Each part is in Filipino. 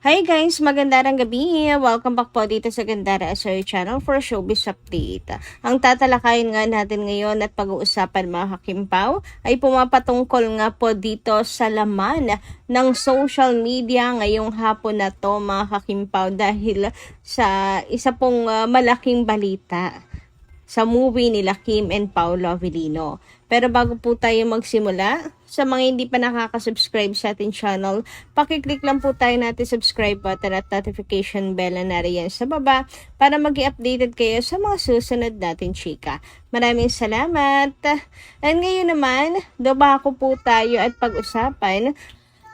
Hi guys! Magandang gabi! Welcome back po dito sa Gandara SR Channel for Showbiz Update. Ang tatalakayin nga natin ngayon at pag-uusapan mga kakimpaw ay pumapatungkol nga po dito sa laman ng social media ngayong hapon na to mga kakimpaw dahil sa isa pong malaking balita sa movie nila Kim and Paolo Avellino. Pero bago po tayo magsimula, sa mga hindi pa nakaka-subscribe sa ating channel, pakiclick lang po tayo natin subscribe button at notification bell na nariyan sa baba para mag-i-updated kayo sa mga susunod natin chika. Maraming salamat! And ngayon naman, dabako po tayo at pag-usapan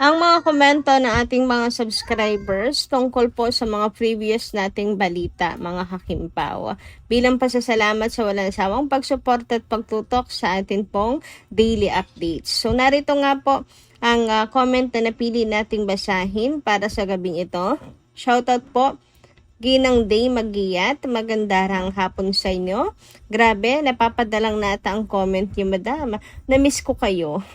ang mga komento ng ating mga subscribers tungkol po sa mga previous nating balita, mga kakimpaw. Bilang pasasalamat sa walang sawang pagsuporta at pagtutok sa atin pong daily updates. So narito nga po ang comment na napili nating basahin para sa gabing ito. Shoutout po Ginang Day Magiyat, magandarang hapon sa inyo. Grabe, napapadalang nata ang comment niyo, madam. Na-miss ko kayo.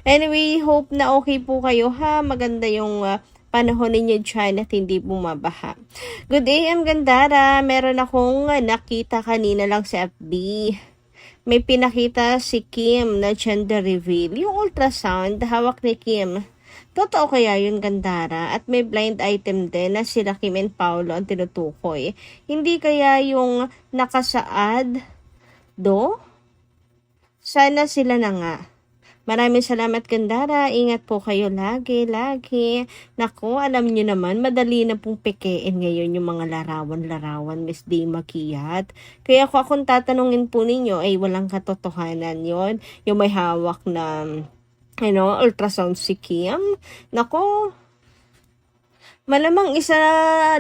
Anyway, hope na okay po kayo ha. Maganda yung panahon ninyo dyan at hindi bumabaha. Good day, Gandara. Meron akong nakita kanina lang sa FB. May pinakita si Kim na gender reveal. Yung ultrasound, hawak ni Kim. Totoo kaya yun, Gandara? At may blind item din na sila Kim and Paolo ang tinutukoy. Hindi kaya yung nakasaad do? Sana sila na nga. Maraming salamat, Gandara. Ingat po kayo lagi. Naku, alam nyo naman, madali na pong pekein ngayon yung mga larawan, Miss Day Makiyat. Kaya kung tatanungin po ninyo, ay walang katotohanan yon. Yung may hawak na ultrasound si Kim. Nako, malamang isa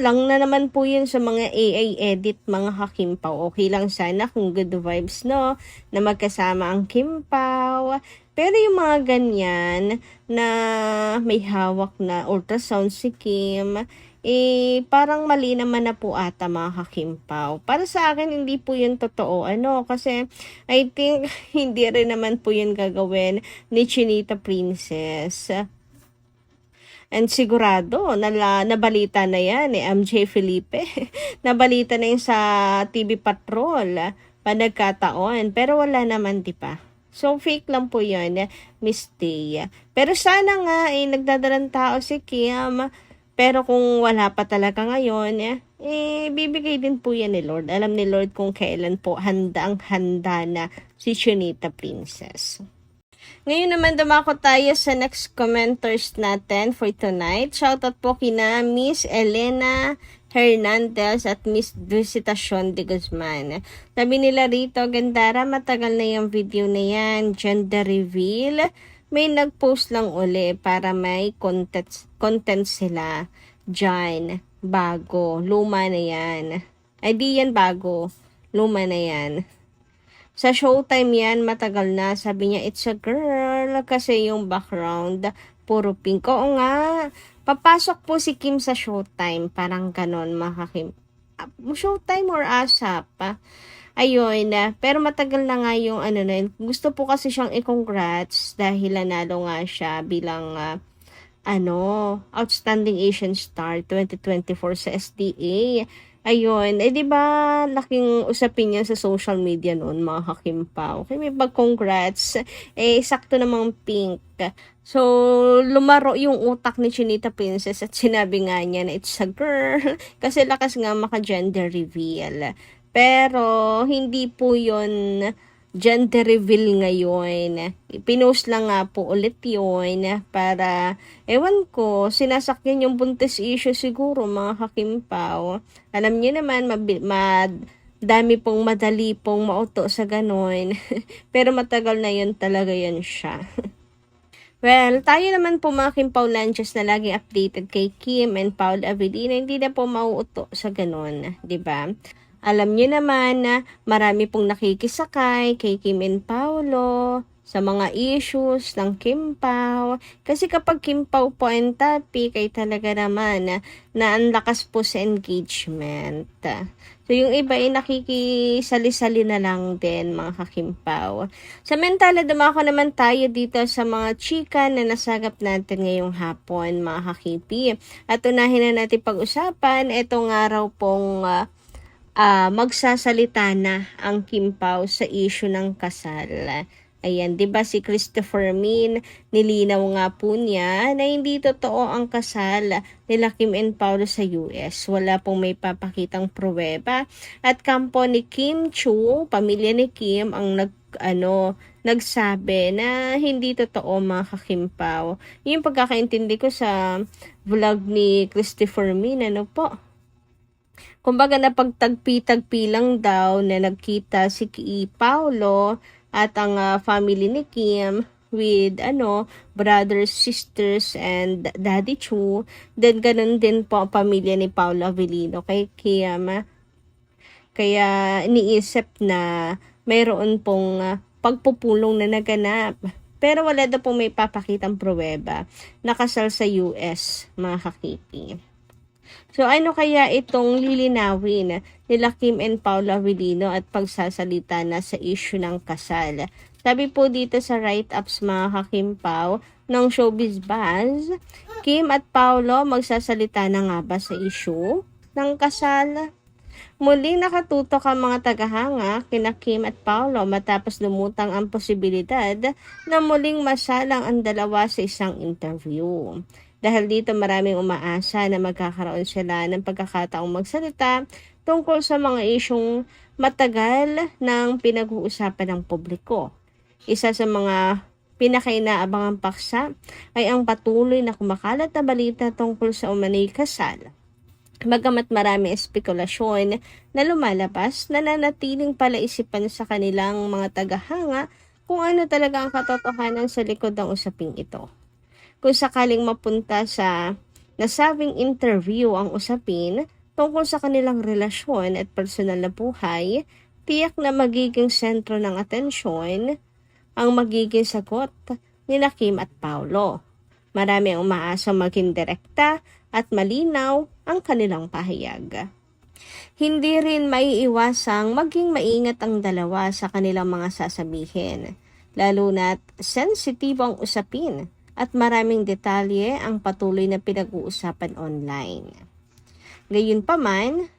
lang na naman po yun sa mga AI edit, mga kakimpaw. Okay lang sana kung good vibes, no? Na magkasama ang Kimpaw. Pero yung mga ganyan na may hawak na ultrasound si Kim, parang mali naman na po ata, mga kakimpaw. Para sa akin, hindi po yun totoo. Kasi I think hindi rin naman po yun gagawin ni Chinita Princess. And sigurado, nabalita na yan MJ Felipe. Nabalita na yun sa TV Patrol pa nagkataon. Pero wala naman, di pa. So, fake lang po yun, Miss Day. Pero sana nga, nagdadalang tao si Kim. Pero kung wala pa talaga ngayon, bibigay din po yan ni Lord. Alam ni Lord kung kailan po handang-handa na si Chinita Princess. Ngayon naman dumako tayo sa next commenters natin for tonight. Shoutout po kina Miss Elena Hernandez at Miss Visitacion de Guzman. Sabi nila rito, Gandara, matagal na yung video na yan. Gender reveal. May nag-post lang uli para may content sila dyan. Bago. Luma na yan. Ay di yan bago. Luma na yan. Sa Showtime yan, matagal na. Sabi niya, it's a girl. Kasi yung background, puro pink. Oo nga. Papasok po si Kim sa Showtime. Parang ganon, mga Kim. Showtime or ASAP. Ayun, pero matagal na nga yung na yun. Gusto po kasi siyang i-congrats dahil nanalo nga siya bilang Outstanding Asian Star 2024 sa SDA. Ayun, di ba laking usapin yan sa social media noon, mga kakimpaw. Okay, may pag-congrats, sakto namang pink. So, lumaro yung utak ni Chinita Princess at sinabi nga niya na it's a girl kasi lakas nga maka-gender reveal. Pero, hindi po yun gender reveal ngayon. Pinost lang nga po ulit yun para, ewan ko, sinasakyan yung buntis issue siguro, mga kakimpaw. Alam niyo naman, dami pong madali pong mauto sa ganon. Pero matagal na yun talaga yun siya. Well, tayo naman po mga Kimpaw Lanches na laging updated kay Kim and Paolo Avellino, hindi na po mauuto sa ganon, di ba? Alam niyo naman na marami pong nakikisakay kay Kim and Paolo. sa mga issues ng Kim Pao. Kasi kapag Kim Pao po ang topic ay talaga naman na ang lakas po sa engagement. So yung iba ay nakikisali-sali na lang din mga kakimpaw. Samantala dumako naman tayo dito sa mga chika na nasagap natin ngayong hapon mga kakipi. At unahin na natin pag-usapan itong araw pong magsasalita na ang Kim Pao sa issue ng kasal. Ayan, 'di ba si Christopher Min, nilinaw nga po niya na hindi totoo ang kasal nila Kim and Paolo sa US. Wala pong may papakitang pruweba. At kampo ni Kim Chu, pamilya ni Kim ang nagsabi na hindi totoo mga kakimpaw. Yung pagkakaintindi ko sa vlog ni Christopher Min, kumbaga napagtagpi-tagpi lang daw na nagkita si Paolo at ang family ni Kim with brothers, sisters, and Daddy Chu. Then ganun din po ang pamilya ni Paolo Avellino kay Kim. Kaya iniisip na mayroon pong pagpupulong na naganap. Pero wala daw pong may papakitang pruweba. Nakasal sa US, mga kakipi. So ano kaya itong lilinawin nila Kim and Paolo Avellino at pagsasalita na sa issue ng kasal? Sabi po dito sa write-ups mga kakimpaw ng Showbiz Buzz, Kim at Paolo magsasalita na nga ba sa issue ng kasal? Muling nakatutok ang mga tagahanga kina Kim at Paolo matapos lumutang ang posibilidad na muling masalang ang dalawa sa isang interview. Dahil dito maraming umaasa na magkakaroon sila ng pagkakataong magsalita tungkol sa mga isyong matagal ng pinag-uusapan ng publiko. Isa sa mga pinakainaabangang paksa ay ang patuloy na kumakalat na balita tungkol sa umano'y kasal. Bagamat marami espekulasyon na lumalabas, nananatiling palaisipan sa kanilang mga tagahanga kung ano talaga ang katotohanan sa likod ng usaping ito. Kung sakaling mapunta sa nasabing interview ang usapin tungkol sa kanilang relasyon at personal na buhay, tiyak na magiging sentro ng atensyon ang magiging sagot ni Kim at Paolo. Marami ang umaasang maging direkta at malinaw ang kanilang pahayag. Hindi rin maiiwasang maging maingat ang dalawa sa kanilang mga sasabihin, lalo na't sensitive ang usapin at maraming detalye ang patuloy na pinag-uusapan online. Gayunpaman,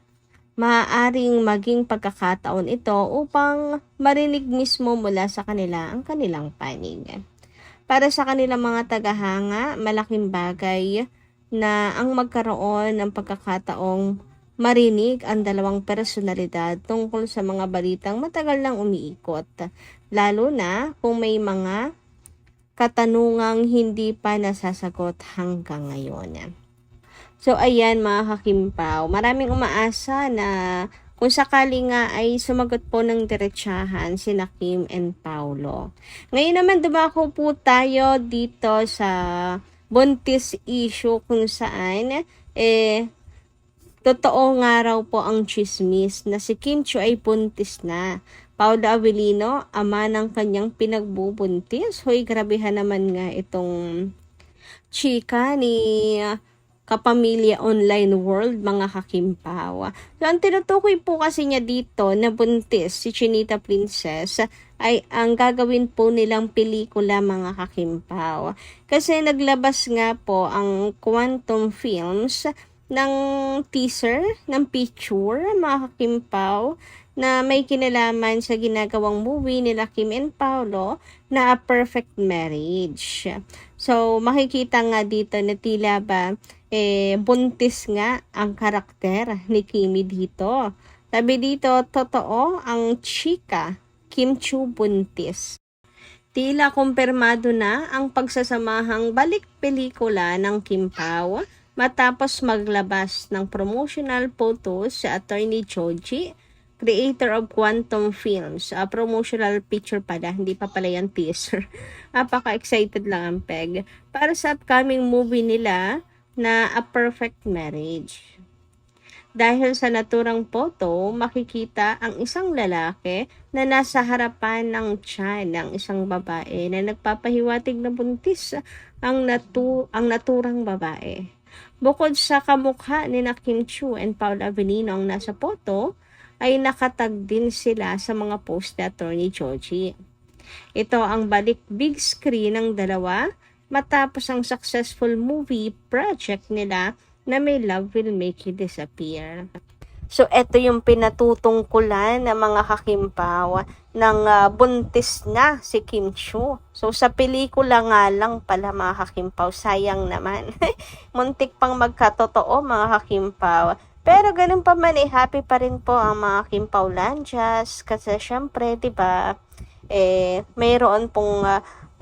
maaaring maging pagkakataon ito upang marinig mismo mula sa kanila ang kanilang panig. Para sa kanilang mga tagahanga, malaking bagay na ang magkaroon ng pagkakataong marinig ang dalawang personalidad tungkol sa mga balitang matagal nang umiikot, lalo na kung may mga katanungang hindi pa nasasagot hanggang ngayon. So ayan mga kakimpaw, maraming umaasa na kung sakali nga ay sumagot po ng diretsahan sina Kim and Paolo. Ngayon naman dumako po tayo dito sa buntis issue kung saan totoo nga raw po ang chismis na si Kim Chu ay buntis na. Paolo Avellino, ama ng kanyang pinagbubuntis. Hoy, grabehan naman nga itong chika ni kapamilya online world, mga kakimpaw. So, ang tinutukoy po kasi niya dito na buntis si Chinita Princess ay ang gagawin po nilang pelikula, mga kakimpaw. Kasi naglabas nga po ang Quantum Films ng teaser, ng picture, mga kakimpaw, na may kinalaman sa ginagawang movie nila Kim and Paolo na A Perfect Marriage. So, makikita nga dito na tila ba buntis nga ang karakter ni Kimi dito. Sabi dito, totoo ang chika, Kim Chu buntis. Tila kumpirmado na ang pagsasamahang balik pelikula ng Kim Pao matapos maglabas ng promotional photos sa attorney Joji, creator of Quantum Films. Promotional picture pala, hindi pa pala yan teaser. Napaka-excited lang ang peg para sa upcoming movie nila na A Perfect Marriage. Dahil sa naturang photo, makikita ang isang lalaki na nasa harapan ng tiyan ng isang babae na nagpapahiwatig na buntis ang naturang babae. Bukod sa kamukha ni na Kim Chiu and Paula Avellino ang nasa photo, ay nakatag din sila sa mga post ni Attorney Georgie. Ito ang balik big screen ng dalawa matapos ang successful movie project nila na may Love Will Make You Disappear. So, ito yung pinatutungkulan ng mga kakimpaw ng buntis na si Kim Chiu. So, sa pelikula nga lang pala mga kakimpaw, sayang naman. Muntik pang magkatotoo mga kakimpaw. Pero ganun pa man, happy pa rin po ang mga Kimpaw Lanjas. Kasi syempre, diba, mayroon pong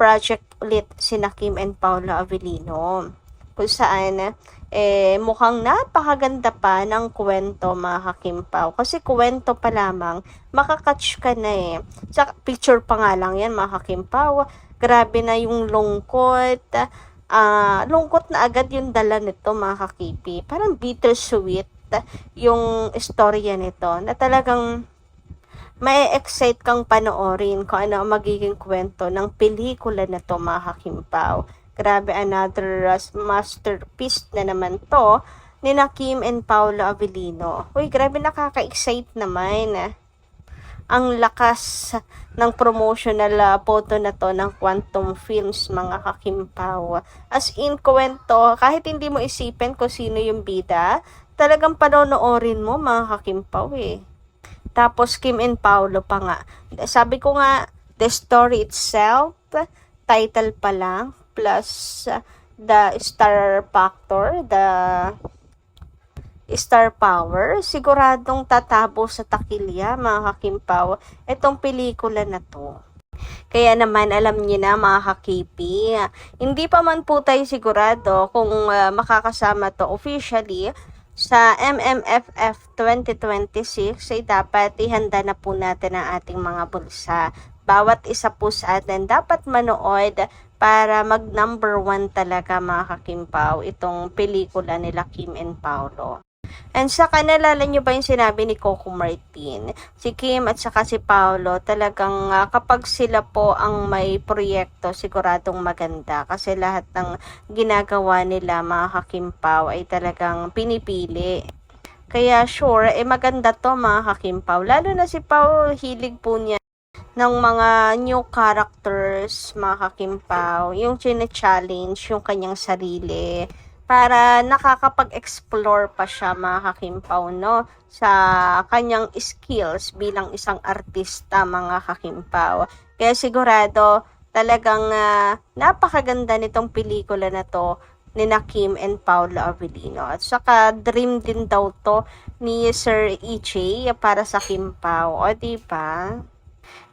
project ulit sina Kim and Paula Avellino. Kung saan, mukhang napakaganda pa ng kwento mga kakimpaw. Kasi kwento pa lamang, makakatch ka na . Sa picture pa nga lang yan mga kakimpaw. Grabe na yung lungkot. Lungkot na agad yung dala nito mga kakipi. Parang bittersweet yung istorya nito na talagang may-excite kang panoorin kung ano ang magiging kwento ng pelikula na to mga kakimpaw. Grabe, another masterpiece na naman to ni na Kim and Paula Avellino. Uy, grabe, nakaka-excite naman. Ang lakas ng promotional photo na to ng Quantum Films mga kakimpaw. As in, kwento, kahit hindi mo isipin kung sino yung bida, talagang panonoorin mo mga kakimpaw . Tapos Kim and Paolo pa nga. Sabi ko nga, the story itself, title pa lang, plus the star factor, the star power, siguradong tatabo sa takilya mga kakimpaw itong pelikula na to. Kaya naman alam niyo na mga kakipi, hindi pa man po tayo sigurado kung makakasama to officially sa MMFF 2026 ay dapat ihanda na po natin ang ating mga bulsa. Bawat isa po sa atin dapat manood para mag number 1 talaga mga kakimpaw itong pelikula nila Kim and Paolo. And saka nalala nyo ba yung sinabi ni Coco Martin? Si Kim at saka si Paolo talagang kapag sila po ang may proyekto siguradong maganda kasi lahat ng ginagawa nila mga kakimpaw ay talagang pinipili. Kaya sure, maganda to mga kakimpaw. Lalo na si Pao, hilig po niya ng mga new characters mga kakimpaw. Yung chine-challenge yung kanyang sarili para nakakapag-explore pa siya mga kakimpaw, no? Sa kanyang skills bilang isang artista mga kakimpaw. Kaya sigurado talagang napakaganda nitong pelikula na to ni na Kim and Paula Avellino. At saka dream din daw to ni Sir EJ para sa Kimpaw. O diba?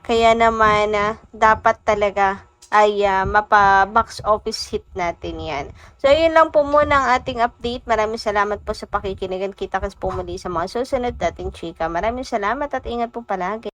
Kaya naman dapat talaga ay mapa-box office hit natin yan. So, yun lang po muna ang ating update. Maraming salamat po sa pakikinigan. Kita kas po muli sa mga susunod nating chika. Maraming salamat at ingat po palagi.